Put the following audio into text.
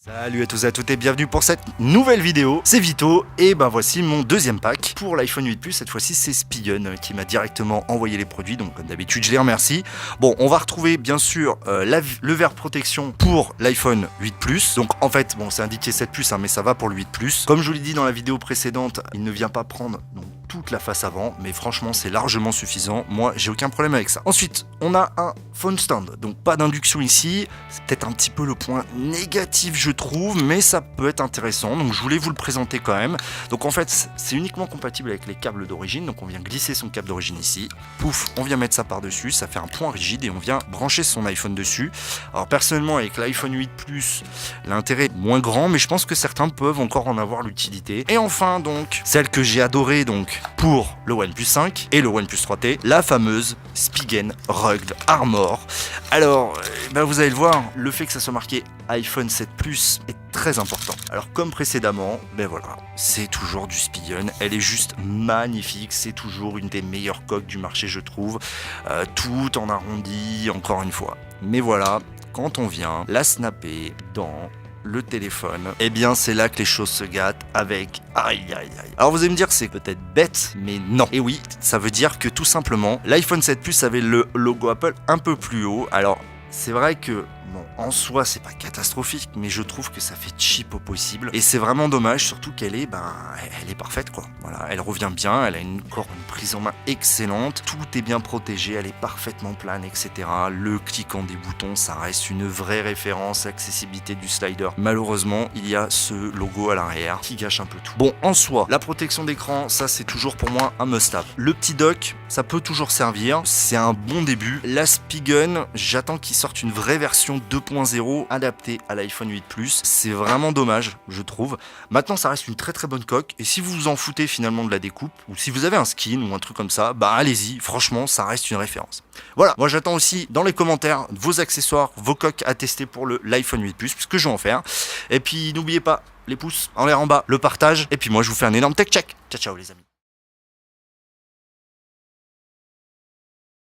Salut à tous et à toutes et bienvenue pour cette nouvelle vidéo, c'est Vito et ben voici mon deuxième pack pour l'iPhone 8 Plus. Cette fois-ci c'est Spigen qui m'a directement envoyé les produits, donc comme d'habitude je les remercie. Bon, on va retrouver bien sûr le verre protection pour l'iPhone 8 Plus. Donc en fait, bon c'est indiqué 7 Plus mais ça va pour le 8 Plus. Comme je vous l'ai dit dans la vidéo précédente, il ne vient pas prendre toute la face avant, mais franchement c'est largement suffisant, moi j'ai aucun problème avec ça. Ensuite on a un phone stand, donc pas d'induction ici, c'est peut-être un petit peu le point négatif je trouve, mais ça peut être intéressant, donc je voulais vous le présenter quand même. Donc en fait c'est uniquement compatible avec les câbles d'origine, donc on vient glisser son câble d'origine ici, pouf, on vient mettre ça par dessus, ça fait un point rigide et on vient brancher son iPhone dessus. Alors personnellement avec l'iPhone 8 Plus, l'intérêt est moins grand, mais je pense que certains peuvent encore en avoir l'utilité. Et enfin donc, celle que j'ai adorée donc pour le OnePlus 5 et le OnePlus 3T, la fameuse Spigen Rugged Armor. Alors, vous allez le voir, le fait que ça soit marqué iPhone 7 Plus est très important. Alors comme précédemment, voilà, c'est toujours du Spigen, elle est juste magnifique, c'est toujours une des meilleures coques du marché je trouve, tout en arrondi encore une fois. Mais voilà, quand on vient la snapper dans le téléphone, et bien c'est là que les choses se gâtent avec aïe. Alors vous allez me dire c'est peut-être bête, mais non. Et oui, ça veut dire que tout simplement l'iPhone 7 Plus avait le logo Apple un peu plus haut. Alors c'est vrai que en soi c'est pas catastrophique, mais je trouve que ça fait cheap au possible et c'est vraiment dommage, surtout qu'elle est elle est parfaite quoi. Voilà, elle revient bien, elle a une prise en main excellente, tout est bien protégé, elle est parfaitement plane, etc. Le cliquant des boutons, ça reste une vraie référence, accessibilité du slider. Malheureusement, il y a ce logo à l'arrière qui gâche un peu tout. Bon, en soi, la protection d'écran, ça c'est toujours pour moi un must-have. Le petit dock, ça peut toujours servir, c'est un bon début. La Spigen, j'attends qu'ils sortent une vraie version 2.0 adapté à l'iPhone 8 Plus. C'est vraiment dommage, je trouve. Maintenant, ça reste une très très bonne coque. Et si vous vous en foutez finalement de la découpe, ou si vous avez un skin ou un truc comme ça, allez-y. Franchement, ça reste une référence. Voilà, moi j'attends aussi dans les commentaires vos accessoires, vos coques à tester pour l'iPhone 8 Plus, puisque je vais en faire. Et puis n'oubliez pas, les pouces en l'air en bas, le partage. Et puis moi je vous fais un énorme tech check. Ciao ciao les amis.